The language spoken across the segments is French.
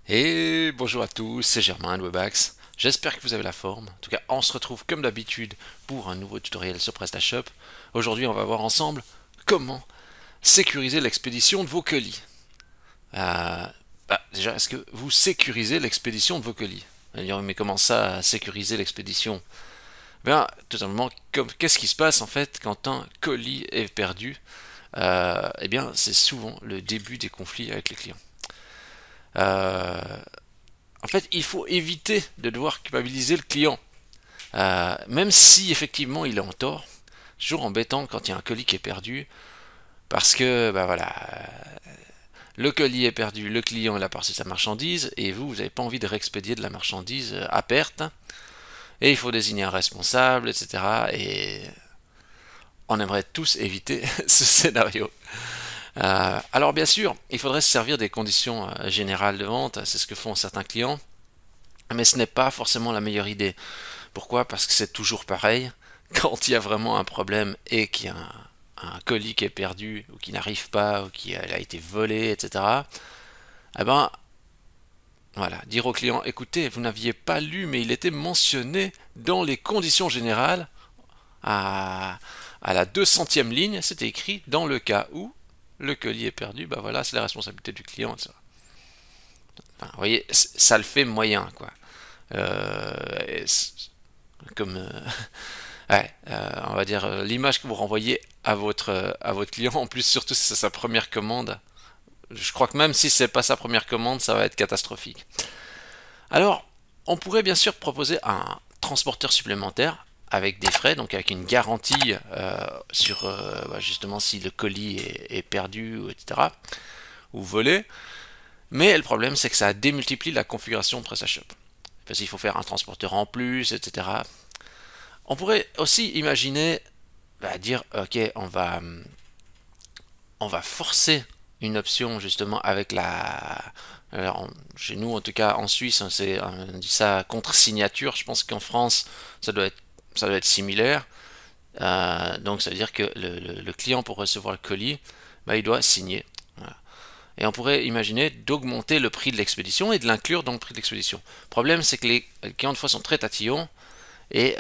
Et bonjour à tous, c'est Germain de Webax. J'espère que vous avez la forme. En tout cas, on se retrouve comme d'habitude pour un nouveau tutoriel sur PrestaShop. Aujourd'hui, on va voir ensemble comment sécuriser l'expédition de vos colis. Déjà, est-ce que vous sécurisez l'expédition de vos colis? On va dire, mais comment ça, sécuriser l'expédition? Bien, tout simplement, qu'est-ce qui se passe en fait quand un colis est perdu? Eh bien, c'est souvent le début des conflits avec les clients. Euh, En fait, il faut éviter de devoir culpabiliser le client. Même si effectivement il est en tort, c'est toujours embêtant quand il y a un colis qui est perdu, parce que bah voilà, le colis est perdu, le client il a perçu sa marchandise, et vous n'avez pas envie de réexpédier de la marchandise à perte, et il faut désigner un responsable, etc. Et on aimerait tous éviter ce scénario. Alors bien sûr, il faudrait se servir des conditions générales de vente, c'est ce que font certains clients, mais ce n'est pas forcément la meilleure idée. Pourquoi? Parce que c'est toujours pareil. Quand il y a vraiment un problème et qu'il y a un colis qui est perdu ou qui n'arrive pas ou qui a été volé, etc. Eh ben, voilà, dire au client, écoutez, vous n'aviez pas lu, mais il était mentionné dans les conditions générales à, à la 200e ligne, c'était écrit dans le cas où le colis est perdu, bah voilà, c'est la responsabilité du client, etc. Enfin, vous voyez, ça le fait moyen, quoi. Euh, comme ouais, on va dire l'image que vous renvoyez à votre client, en plus surtout si c'est sa première commande, je crois que même si c'est pas sa première commande, ça va être catastrophique. Alors, on pourrait bien sûr proposer un transporteur supplémentaire avec des frais, donc avec une garantie sur justement si le colis est perdu, etc., ou volé. Mais le problème, c'est que ça démultiplie la configuration de PrestaShop. Parce qu'il faut faire un transporteur en plus, etc. On pourrait aussi imaginer dire ok, on va forcer une option justement avec la. Alors, chez nous, en tout cas en Suisse, on dit ça contre signature. Je pense qu'en France, ça doit être similaire. Donc ça veut dire que le client pour recevoir le colis, bah, il doit signer. Voilà. Et on pourrait imaginer d'augmenter le prix de l'expédition et de l'inclure dans le prix de l'expédition. Le problème, c'est que les clients de fois sont très tatillons et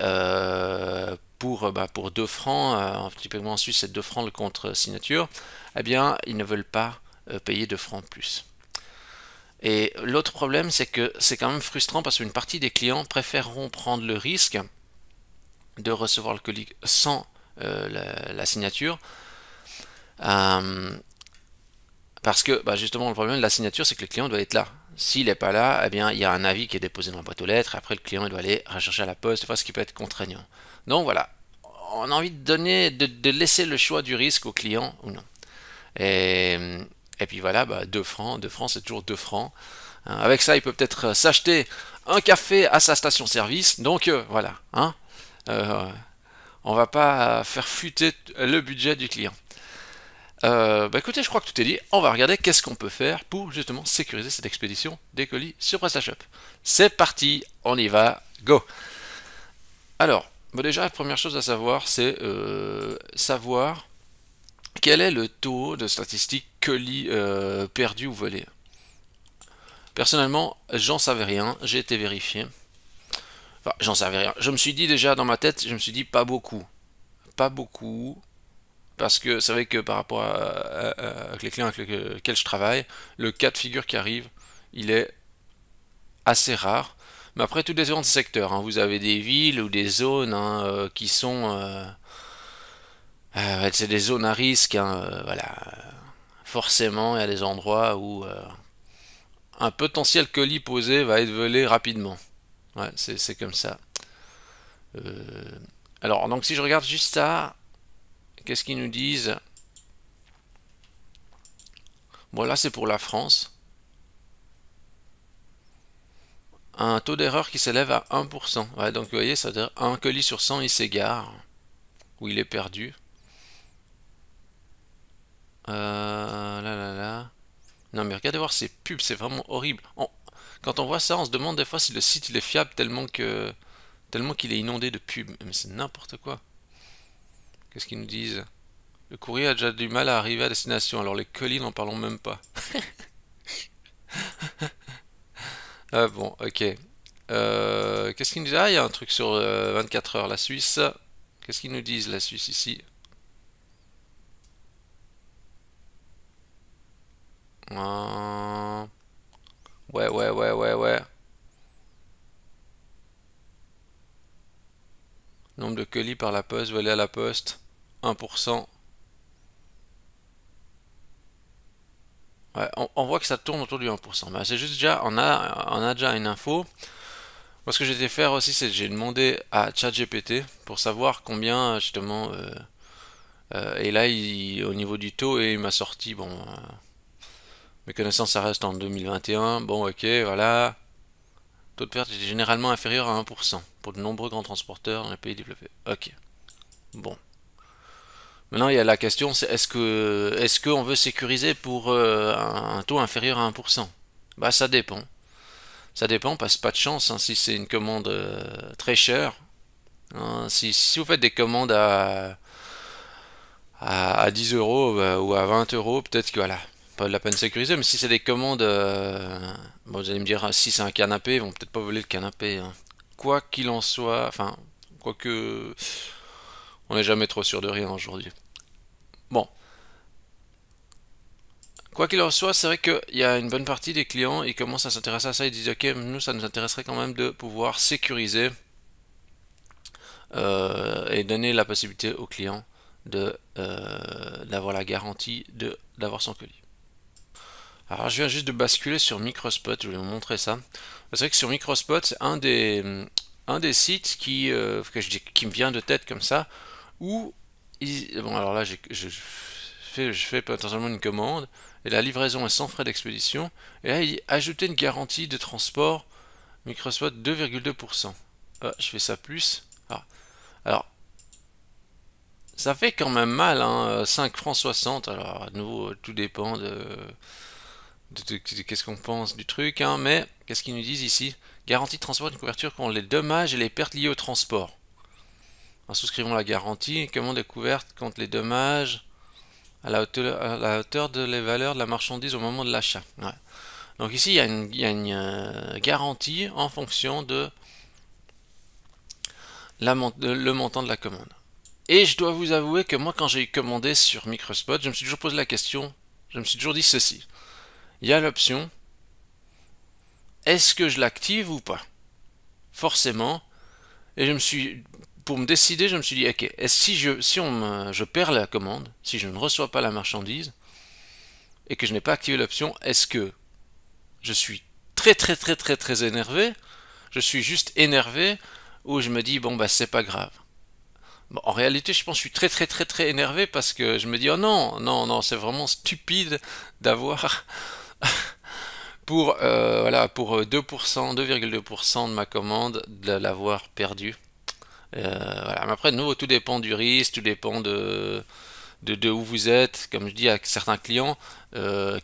pour 2 francs, typiquement en Suisse c'est 2 francs le contre-signature, eh bien ils ne veulent pas payer 2 francs de plus. Et l'autre problème c'est que c'est quand même frustrant parce qu'une partie des clients préféreront prendre le risque de recevoir le colis sans la signature. Euh, Parce que justement le problème de la signature c'est que le client doit être là. S'il n'est pas là, eh bien il y a un avis qui est déposé dans la boîte aux lettres, et après le client il doit aller rechercher à la poste, ce qui peut être contraignant. Donc voilà, on a envie de donner, de laisser le choix du risque au client ou non. Et, et puis voilà, 2 francs c'est toujours 2 francs. Avec ça, il peut peut-être s'acheter un café à sa station-service. Donc voilà, hein, euh, on va pas faire fuiter le budget du client. Écoutez, je crois que tout est dit. On va regarder qu'est-ce qu'on peut faire pour justement sécuriser cette expédition des colis sur PrestaShop. C'est parti, on y va, go. Alors, déjà, la première chose à savoir, c'est savoir quel est le taux de statistique colis perdus ou volés. Personnellement, j'en savais rien, j'ai été vérifié. Enfin, j'en savais rien. Je me suis dit déjà dans ma tête, je me suis dit pas beaucoup. Pas beaucoup, parce que c'est vrai que par rapport avec les clients avec lesquels je travaille, le cas de figure qui arrive, il est assez rare. Mais après, tout dépend du secteur, hein. Vous avez des villes ou des zones hein, qui sont... c'est des zones à risque. Hein, voilà. Forcément, il y a des endroits où un potentiel colis posé va être volé rapidement. Ouais, c'est comme ça. Euh, alors, donc si je regarde juste ça, qu'est-ce qu'ils nous disent? Bon, là, c'est pour la France. Un taux d'erreur qui s'élève à 1%. Ouais, donc vous voyez, ça veut dire un colis sur 100 il s'égare, ou il est perdu. Là là là. Non mais regardez voir ces pubs, c'est vraiment horrible. Quand on voit ça, on se demande des fois si le site il est fiable tellement qu'il est inondé de pubs. Mais c'est n'importe quoi. Qu'est-ce qu'ils nous disent? Le courrier a déjà du mal à arriver à destination, alors les colis n'en parlons même pas. Ah bon, ok. Qu'est-ce qu'ils nous disent? Ah, il y a un truc sur 24 heures, la Suisse. Qu'est-ce qu'ils nous disent, la Suisse, ici? Euh, Ouais, ouais, ouais, ouais, ouais. Nombre de colis par la poste, volés à la poste, 1%. Ouais, on voit que ça tourne autour du 1%. Mais c'est juste déjà, on a déjà une info. Moi, ce que j'ai été faire aussi, c'est que j'ai demandé à ChatGPT pour savoir combien, justement, et là, au niveau du taux, et il m'a sorti, bon, mes connaissances, ça reste en 2021. Bon, ok, voilà. Taux de perte est généralement inférieur à 1% pour de nombreux grands transporteurs dans les pays développés. Ok, bon. Maintenant, il y a la question, c'est est-ce qu'on veut sécuriser pour un taux inférieur à 1%? Bah, ça dépend. Ça dépend, parce que pas de chance, hein, si c'est une commande très chère. Hein, si vous faites des commandes à 10 euros ou à 20 euros, peut-être que voilà, pas de la peine de sécuriser. Mais si c'est des commandes, bon, vous allez me dire, si c'est un canapé, ils vont peut-être pas voler le canapé. Hein. Quoi qu'il en soit, enfin, quoique, on n'est jamais trop sûr de rien aujourd'hui. Bon, quoi qu'il en soit, c'est vrai qu'il y a une bonne partie des clients, ils commencent à s'intéresser à ça, ils disent ok, nous ça nous intéresserait quand même de pouvoir sécuriser et donner la possibilité aux clients d'avoir la garantie d'avoir son colis. Alors je viens juste de basculer sur Microspot, je vais vous montrer ça. C'est vrai que sur Microspot, c'est un des sites qui me vient de tête comme ça, où bon alors là je fais potentiellement une commande, et la livraison est sans frais d'expédition, et là il dit ajouter une garantie de transport Microspot 2,2%. Ah, je fais ça plus. Ah, alors ça fait quand même mal, hein, 5 francs 60. Alors, à nouveau, tout dépend de qu'est-ce qu'on pense du truc, hein, mais qu'est-ce qu'ils nous disent ici? Garantie de transport et de couverture contre les dommages et les pertes liées au transport. En souscrivant la garantie, une commande est couverte contre les dommages à la hauteur de les valeurs de la marchandise au moment de l'achat. Ouais. Donc ici, il y a une garantie en fonction le montant de la commande. Et je dois vous avouer que moi, quand j'ai commandé sur Microspot, je me suis toujours posé la question, je me suis toujours dit ceci. Il y a l'option, est-ce que je l'active ou pas? Forcément. Et pour me décider, je me suis dit, ok, si je perds la commande, si je ne reçois pas la marchandise, et que je n'ai pas activé l'option, est-ce que je suis très très très très très énervé, je suis juste énervé, ou je me dis, bon bah c'est pas grave. Bon, en réalité, je pense que je suis très très très très énervé parce que je me dis, oh non, non, non, c'est vraiment stupide d'avoir pour 2%, 2,2% de ma commande, de l'avoir perdu. Voilà. Mais après, de nouveau, tout dépend du risque, tout dépend de où vous êtes. Comme je dis à certains clients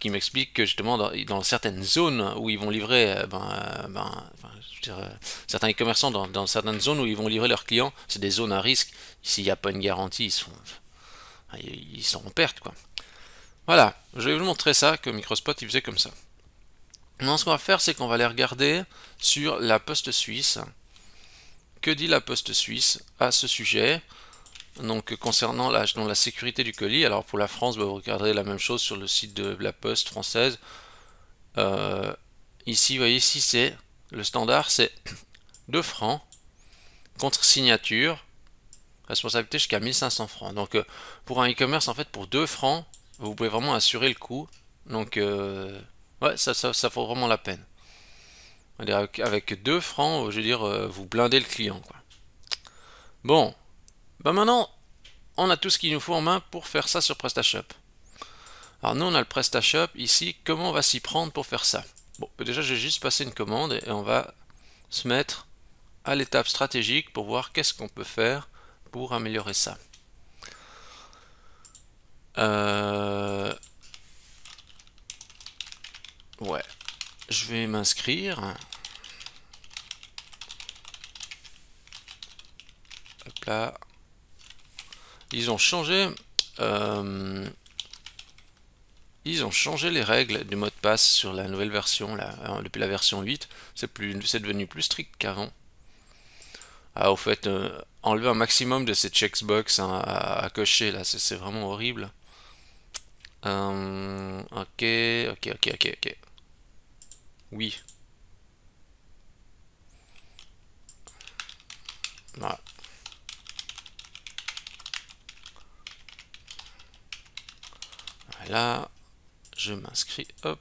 qui m'expliquent que justement dans certaines zones où ils vont livrer, enfin, je veux dire, certains e-commerçants dans certaines zones où ils vont livrer leurs clients, c'est des zones à risque. S'il n'y a pas une garantie, ils sont en perte, quoi. Voilà, je vais vous montrer ça, que Microspot il faisait comme ça. Maintenant, ce qu'on va faire, c'est qu'on va aller regarder sur la Poste suisse. Que dit la Poste suisse à ce sujet? Donc, concernant la sécurité du colis, alors pour la France, vous regarderez la même chose sur le site de la Poste française. Ici, vous voyez, ici c'est le standard, c'est 2 francs contre signature, responsabilité jusqu'à 1500 francs. Donc, pour un e-commerce, en fait, pour 2 francs, vous pouvez vraiment assurer le coût. Donc, ouais, ça vaut vraiment la peine. Avec 2 francs, je veux dire, vous blindez le client, quoi. Bon, bah maintenant, on a tout ce qu'il nous faut en main pour faire ça sur PrestaShop. Alors nous, on a le PrestaShop ici. Comment on va s'y prendre pour faire ça? Bon, déjà, j'ai juste passé une commande et on va se mettre à l'étape stratégique pour voir qu'est-ce qu'on peut faire pour améliorer ça. Ouais, je vais m'inscrire. Hop là. Ils ont changé. Ils ont changé les règles du mot de passe sur la nouvelle version, là, depuis la version 8, c'est devenu plus strict qu'avant. Ah, au fait, enlever un maximum de ces checkbox hein, à cocher, là, c'est vraiment horrible. Ok. Oui. Voilà. Là, je m'inscris, hop.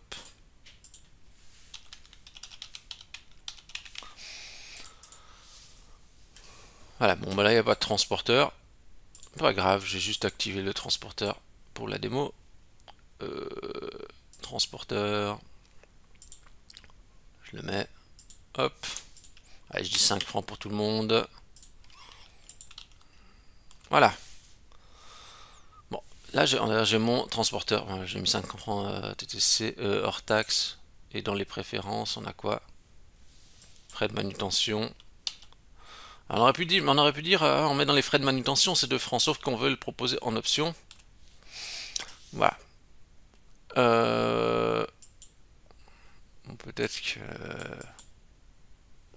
Voilà, bon bah là il n'y a pas de transporteur. Pas grave, j'ai juste activé le transporteur pour la démo. Transporteur. Je le mets. Hop. Allez, je dis 5 francs pour tout le monde. Voilà. Bon, là j'ai mon transporteur. Voilà, j'ai mis 5 francs TTC hors taxe. Et dans les préférences, on a quoi? Frais de manutention. Alors, on aurait pu dire on met dans les frais de manutention ces 2 francs, sauf qu'on veut le proposer en option. Voilà. Bon, peut-être que...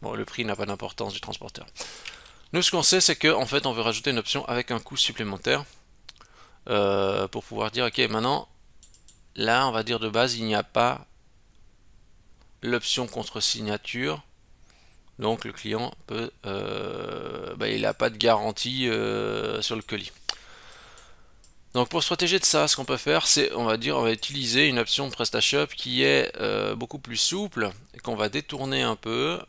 Bon, le prix n'a pas d'importance du transporteur. Nous, ce qu'on sait, c'est qu'en fait, on veut rajouter une option avec un coût supplémentaire pour pouvoir dire, ok, maintenant, là, on va dire de base, il n'y a pas l'option contre-signature. Donc, le client peut, il n'a pas de garantie sur le colis. Donc, pour se protéger de ça, ce qu'on peut faire, c'est, on va utiliser une option de PrestaShop qui est beaucoup plus souple et qu'on va détourner un peu,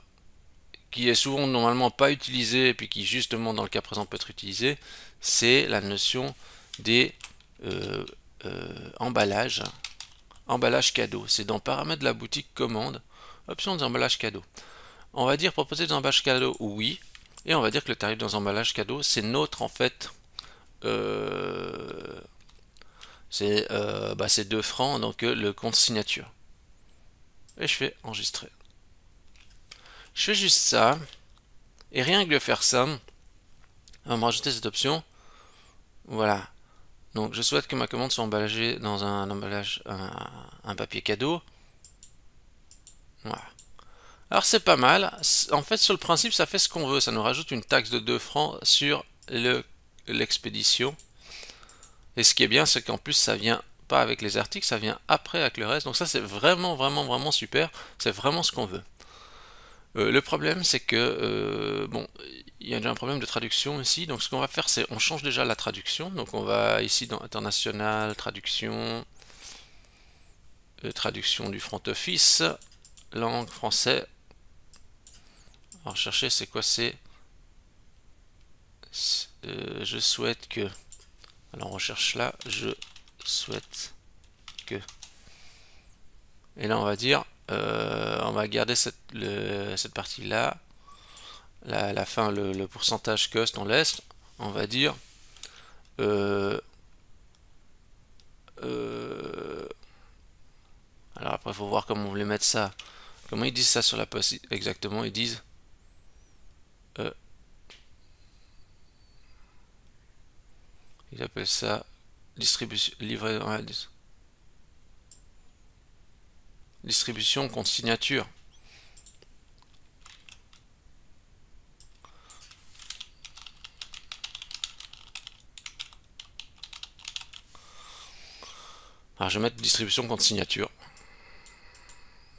qui est souvent normalement pas utilisé et puis qui justement dans le cas présent peut être utilisé, c'est la notion des emballages, emballage cadeau. C'est dans paramètres de la boutique commande, option des emballages cadeaux. On va dire proposer des emballages cadeaux, oui, et on va dire que le tarif des emballages cadeaux c'est notre en fait, c'est 2 francs, donc le compte signature. Et je fais enregistrer. Je fais juste ça. Et rien que de faire ça, on va me rajouter cette option. Voilà. Donc je souhaite que ma commande soit emballagée dans un emballage, un papier cadeau. Voilà. Alors c'est pas mal. En fait sur le principe ça fait ce qu'on veut. Ça nous rajoute une taxe de 2 francs sur l'expédition. Et ce qui est bien c'est qu'en plus ça vient pas avec les articles, ça vient après avec le reste. Donc ça c'est vraiment super. C'est vraiment ce qu'on veut. Le problème c'est que bon, il y a déjà un problème de traduction ici. Donc ce qu'on va faire c'est on change déjà la traduction. Donc on va ici dans international, traduction, traduction du front office, langue français. Alors chercher c'est quoi, c'est je souhaite que, alors on recherche là, je souhaite que, et là on va dire on va garder cette partie là, la fin, le pourcentage cost on laisse, on va dire alors après il faut voir comment on voulait mettre ça, comment ils disent ça sur la poste exactement. Ils disent ils appellent ça distribution, distribution contre signature. Alors je vais mettre distribution contre signature.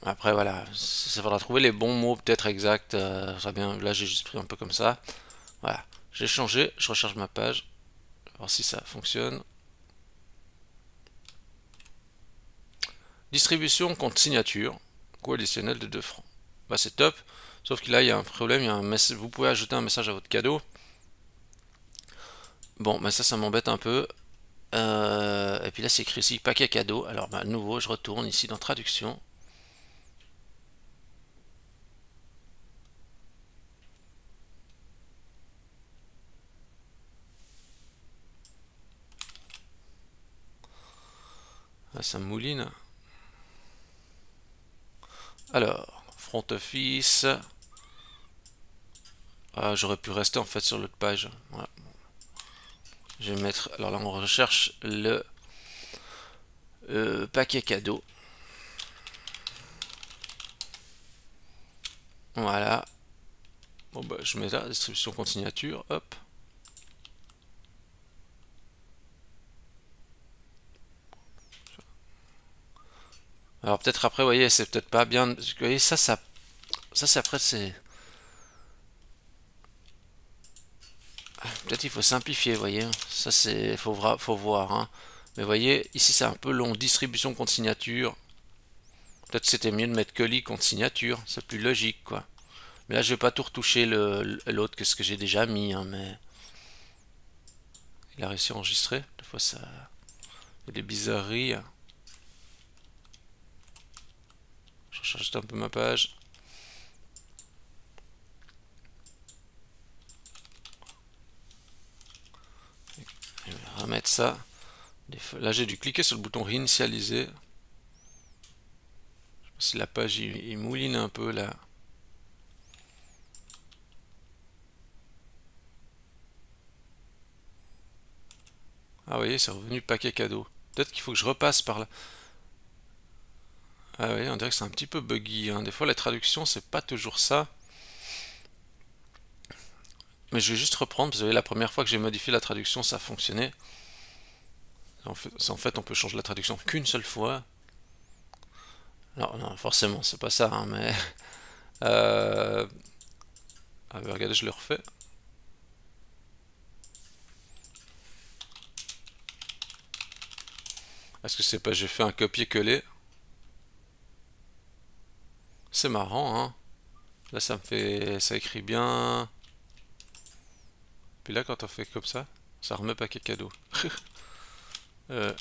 Après voilà, ça faudra trouver les bons mots peut-être exacts. Ça bien, là j'ai juste pris un peu comme ça. Voilà, j'ai changé, je recharge ma page. Voir si ça fonctionne. Distribution contre signature, coût additionnel de 2 francs. Bah c'est top, sauf que là il y a un problème, il y a vous pouvez ajouter un message à votre cadeau. Bon, bah ça m'embête un peu. Et puis là c'est écrit ici paquet cadeau. Alors bah, à nouveau je retourne ici dans traduction. Ah, ça mouline. Alors, front office. Ah, j'aurais pu rester en fait sur l'autre page. Voilà. Je vais mettre. Alors là, on recherche le paquet cadeau. Voilà. Bon bah je mets là, distribution compte signature, hop. Alors peut-être après, vous voyez, c'est peut-être pas bien. Vous voyez, ça c'est après, c'est. Peut-être il faut simplifier, vous voyez. Ça c'est, faut voir, hein. Mais vous voyez, ici c'est un peu long. Distribution compte signature. Peut-être que c'était mieux de mettre colis compte signature. C'est plus logique, quoi. Mais là, je vais pas tout retoucher l'autre que ce que j'ai déjà mis, hein, mais il a réussi à enregistrer. Des fois, ça, il y a des bizarreries. Je change juste un peu ma page. Je vais remettre ça. Là, j'ai dû cliquer sur le bouton réinitialiser. Je sais pas si la page il mouline un peu là. Ah, vous voyez, c'est revenu paquet cadeau. Peut-être qu'il faut que je repasse par là. Ah oui, on dirait que c'est un petit peu buggy, hein. Des fois, la traduction, c'est pas toujours ça. Mais je vais juste reprendre, parce que vous voyez, la première fois que j'ai modifié la traduction, ça a fonctionné. En fait, on peut changer la traduction qu'une seule fois. Alors, non, forcément, c'est pas ça, hein, mais... Ah, bah, regardez, je le refais. Est-ce que c'est pas j'ai fait un copier-coller? C'est marrant, hein. Là, ça me fait... ça écrit bien... Puis là, quand on fait comme ça remet paquet cadeau. Euh,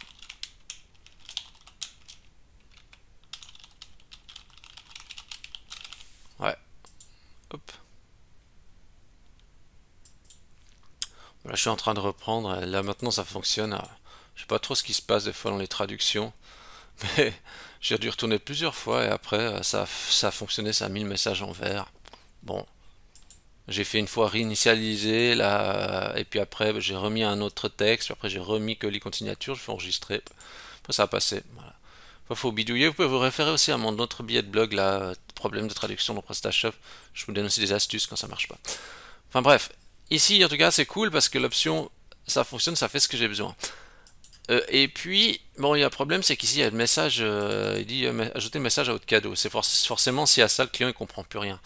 ouais, hop. Là, je suis en train de reprendre. Là, maintenant, ça fonctionne. Je sais pas trop ce qui se passe des fois dans les traductions. Mais j'ai dû retourner plusieurs fois et après, ça a fonctionné, ça a mis le message en vert. Bon, j'ai fait une fois réinitialiser, là, et puis après, j'ai remis un autre texte, puis après, j'ai remis que les continuatures, je fais enregistrer. Après, ça a passé. Voilà. Faut bidouiller. Vous pouvez vous référer aussi à mon autre billet de blog, là, problème de traduction dans PrestaShop. Je vous donne aussi des astuces quand ça marche pas. Enfin bref, ici en tout cas c'est cool parce que l'option ça fonctionne, ça fait ce que j'ai besoin. Et puis, bon, il y a un problème, c'est qu'ici il y a le message, il dit ajouter le message à votre cadeau. C'est forcément s'il y a ça, le client il comprend plus rien.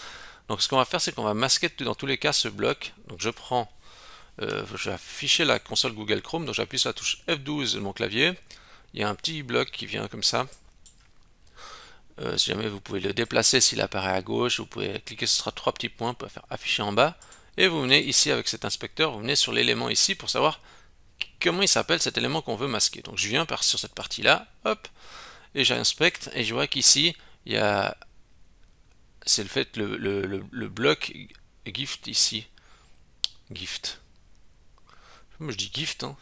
Donc ce qu'on va faire, c'est qu'on va masquer dans tous les cas ce bloc. Donc je prends, je vais afficher la console Google Chrome, donc j'appuie sur la touche F12 de mon clavier. Il y a un petit bloc qui vient comme ça. Si jamais vous pouvez le déplacer s'il apparaît à gauche, vous pouvez cliquer sur trois petits points, vous pouvez faire afficher en bas. Et vous venez ici avec cet inspecteur, vous venez sur l'élément ici pour savoir comment il s'appelle cet élément qu'on veut masquer. Donc je viens sur cette partie-là, hop, et j'inspecte et je vois qu'ici, il y a, c'est le fait le bloc gift ici. Gift. Moi je dis gift, hein.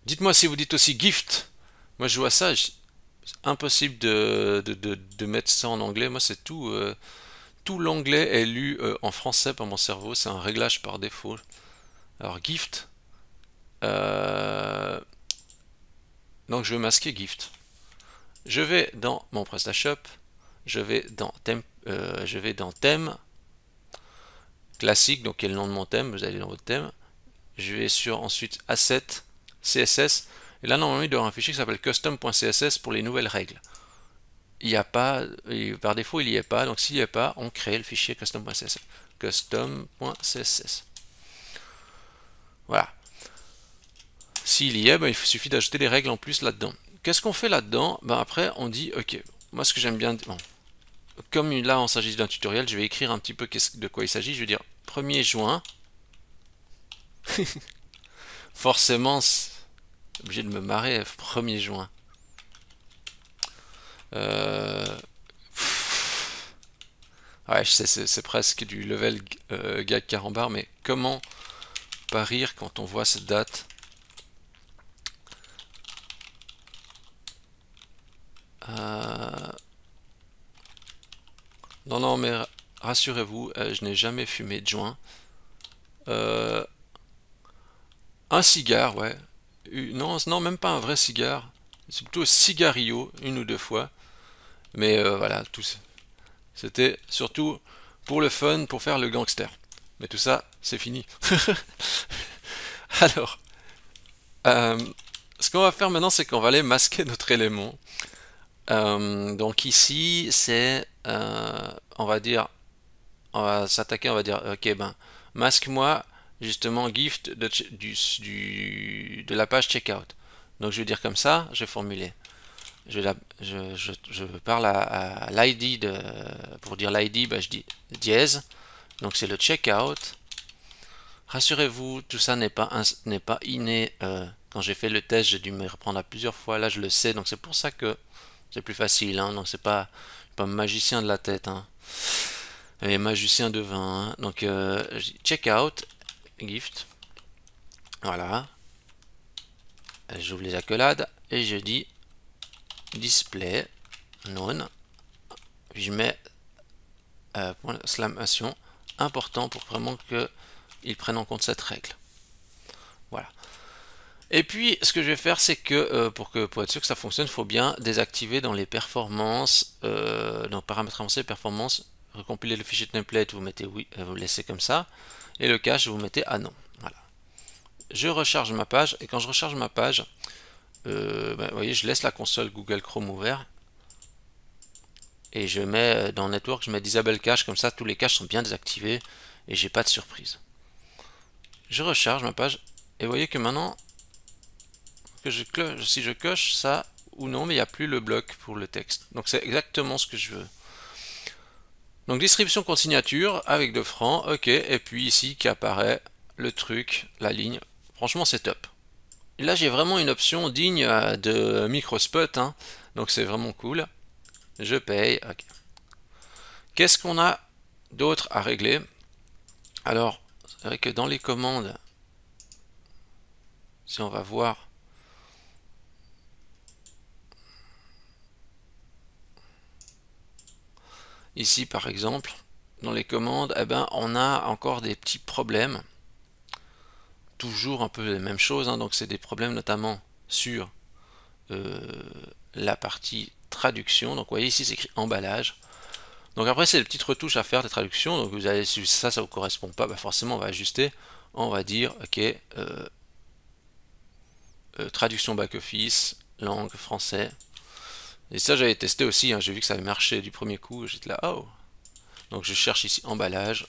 Dites-moi si vous dites aussi gift. Moi je vois ça, c'est impossible de mettre ça en anglais. Moi c'est tout, tout l'anglais est lu en français par mon cerveau, c'est un réglage par défaut. Alors gift, donc je vais masquer gift. Je vais dans mon PrestaShop, je vais dans thème classique, donc qui est le nom de mon thème, vous allez dans votre thème. Je vais sur ensuite Asset, CSS, et là normalement il doit y avoir un fichier qui s'appelle custom.css pour les nouvelles règles. Il n'y a pas, par défaut il n'y est pas, donc s'il n'y est pas, on crée le fichier custom.css. Custom.css. Voilà. S'il y est, ben, il suffit d'ajouter des règles en plus là-dedans. Qu'est-ce qu'on fait là-dedans? Ben, après, on dit, ok, moi ce que j'aime bien, bon, comme là on s'agit d'un tutoriel, je vais écrire un petit peu de quoi il s'agit. Je vais dire 1er juin. Forcément, obligé de me marrer, 1er juin. Ouais, je sais, c'est presque du level gag carambar, mais comment pas rire quand on voit cette date? Non, non, mais rassurez-vous, je n'ai jamais fumé de joint. Un cigare, ouais. Non, non, même pas un vrai cigare. C'est plutôt cigarillo, une ou deux fois. Mais voilà, tout. C'était surtout pour le fun, pour faire le gangster. Mais tout ça, c'est fini. Alors, euh, ce qu'on va faire maintenant, c'est qu'on va aller masquer notre élément. Donc ici, c'est, on va dire, on va s'attaquer, on va dire, ok, ben, masque-moi justement gift de la page checkout. Donc je vais dire comme ça, je vais formuler. Je parle à l'ID pour dire l'ID, ben, je dis dièse. Donc c'est le checkout. Rassurez-vous, tout ça n'est pas inné. Quand j'ai fait le test, j'ai dû me reprendre à plusieurs fois. Là, je le sais, donc c'est pour ça que c'est plus facile. Hein. Donc c'est pas magicien de la tête. Hein. Et magicien de vin. Hein. Donc checkout gift. Voilà. J'ouvre les accolades et je dis display non. Puis je mets point d'exclamation important pour vraiment qu'ils prennent en compte cette règle. Voilà. Et puis, ce que je vais faire, c'est que pour être sûr que ça fonctionne, il faut bien désactiver dans les performances, dans paramètres avancés, performances, recompiler le fichier template, vous mettez oui, vous le laissez comme ça, et le cache, vous mettez ah non. Voilà. Je recharge ma page, et quand je recharge ma page, vous voyez, je laisse la console Google Chrome ouvert, et je mets dans Network, je mets Disable Cache, comme ça tous les caches sont bien désactivés, et j'ai pas de surprise. Je recharge ma page, et vous voyez que maintenant, si je coche ça ou non, mais il n'y a plus le bloc pour le texte. Donc c'est exactement ce que je veux. Donc distribution contre signature avec 2 francs, ok, et puis ici qui apparaît le truc, la ligne. Franchement c'est top. Et là j'ai vraiment une option digne de microspot, hein. Donc c'est vraiment cool. Je paye, ok. Qu'est-ce qu'on a d'autre à régler? Alors, c'est vrai que dans les commandes, si on va voir, ici par exemple, dans les commandes, eh ben, on a encore des petits problèmes. Toujours un peu les mêmes choses, hein, donc c'est des problèmes notamment sur la partie traduction. Donc vous voyez ici c'est écrit emballage. Donc après c'est des petites retouches à faire des traductions. Donc vous allez, si ça vous correspond pas, bah forcément on va ajuster. On va dire ok traduction back office, langue français. Et ça j'avais testé aussi, hein, j'ai vu que ça avait marché du premier coup. J'étais là oh. Donc je cherche ici emballage.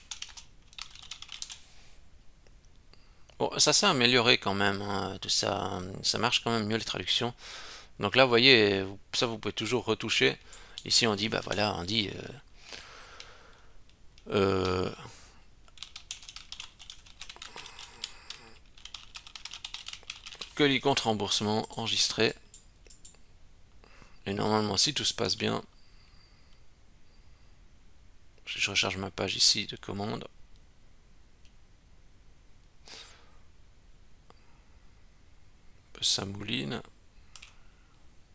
Bon, ça s'est amélioré quand même, hein, tout ça, ça marche quand même mieux les traductions. Donc là, vous voyez, ça vous pouvez toujours retoucher. Ici, on dit, bah voilà, on dit euh, colis contre remboursement enregistré. Et normalement, si tout se passe bien, je recharge ma page ici de commande. Ça mouline.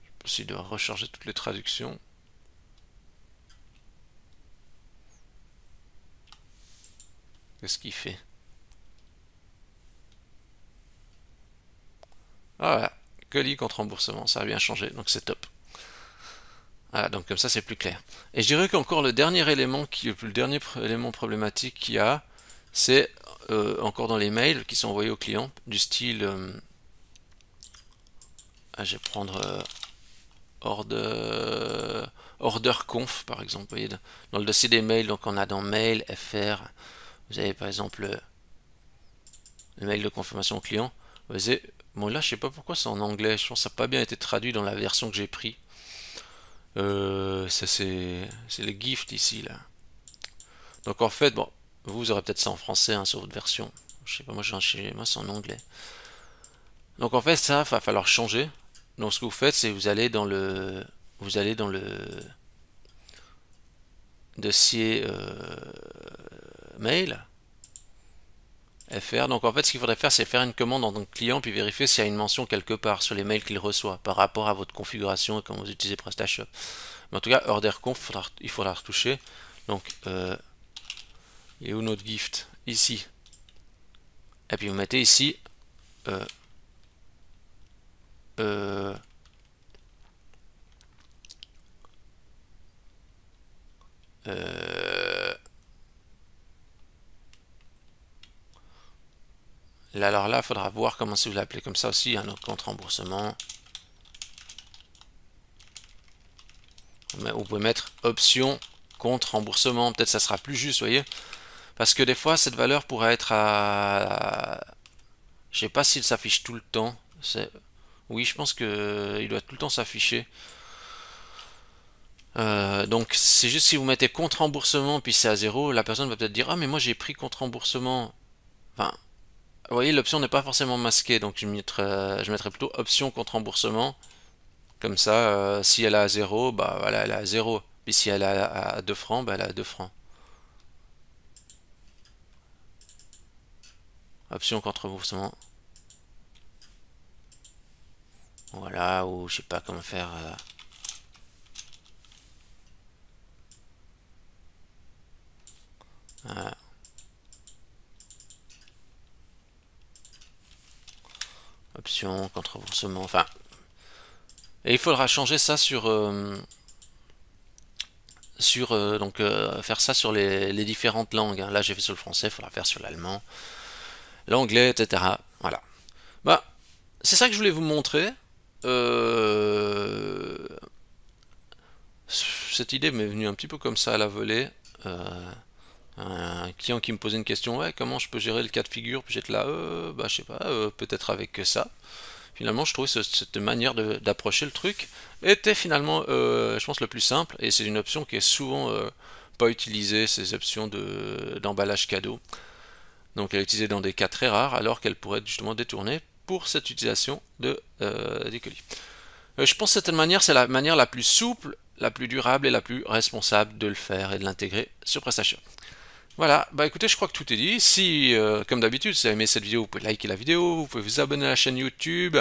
Je peux aussi devoir recharger toutes les traductions. Qu'est-ce qu'il fait? Ah voilà, colis contre remboursement, ça a bien changé, donc c'est top. Voilà, donc comme ça c'est plus clair. Et je dirais qu'encore le dernier élément le dernier élément problématique qu'il y a, c'est encore dans les mails qui sont envoyés aux clients, du style, je vais prendre order conf par exemple. Vous voyez, dans le dossier des mails, donc on a dans mail fr, vous avez par exemple le mail de confirmation au client. Vous voyez, bon là je sais pas pourquoi c'est en anglais, je pense que ça n'a pas bien été traduit dans la version que j'ai pris. Ça c'est le gift ici là. Donc en fait, bon, vous aurez peut-être ça en français hein, sur votre version. Je sais pas, moi c'est en anglais. Donc en fait ça va falloir changer. Donc ce que vous faites, c'est vous allez dans le dossier mail fr. Donc en fait, ce qu'il faudrait faire, c'est faire une commande en tant que client, puis vérifier s'il y a une mention quelque part sur les mails qu'il reçoit par rapport à votre configuration et comment vous utilisez PrestaShop. Mais en tout cas, order conf, il faudra retoucher. Donc, il est où notre gift? Ici. Et puis vous mettez ici euh, euh, euh, Là, alors là, il faudra voir comment si vous l'appelez comme ça aussi, un autre compte remboursement. Mais vous pouvez mettre option compte remboursement, peut-être ça sera plus juste, vous voyez. Parce que des fois, cette valeur pourrait être à... Je sais pas s'il s'affiche tout le temps. Oui, je pense que il doit tout le temps s'afficher. Donc c'est juste si vous mettez compte remboursement puis c'est à zéro, la personne va peut-être dire ah mais moi j'ai pris compte remboursement. Enfin, vous voyez l'option n'est pas forcément masquée donc je mettrais plutôt option compte remboursement. Comme ça, si elle est à zéro, bah voilà elle est à zéro. Puis si elle est à 2 francs, bah elle est à 2 francs. Option compte remboursement. Voilà, ou je sais pas comment faire. Euh, option compte remboursement. Enfin, et il faudra changer ça faire ça sur les différentes langues, hein. Là j'ai fait sur le français, il faudra faire sur l'allemand, l'anglais, etc. Voilà. Bah, c'est ça que je voulais vous montrer. Euh, Cette idée m'est venue un petit peu comme ça à la volée. Un client qui me posait une question, ouais, comment je peux gérer le cas de figure, puis j'étais là, bah je sais pas, peut-être avec ça. Finalement, je trouvais cette manière d'approcher le truc était finalement, je pense, le plus simple, et c'est une option qui est souvent pas utilisée, ces options d'emballage cadeau. Donc elle est utilisée dans des cas très rares, alors qu'elle pourrait être justement détournée pour cette utilisation des colis. Je pense que cette manière, c'est la manière la plus souple, la plus durable et la plus responsable de le faire et de l'intégrer sur PrestaShop. Voilà, bah écoutez, je crois que tout est dit. Si, comme d'habitude, si vous avez aimé cette vidéo, vous pouvez liker la vidéo, vous pouvez vous abonner à la chaîne YouTube,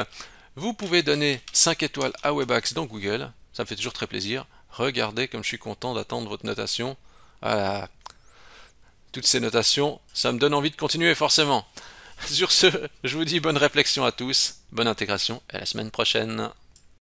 vous pouvez donner 5 étoiles à Webax dans Google, ça me fait toujours très plaisir. Regardez comme je suis content d'attendre votre notation. Voilà, toutes ces notations, ça me donne envie de continuer forcément. Sur ce, je vous dis bonne réflexion à tous, bonne intégration et à la semaine prochaine.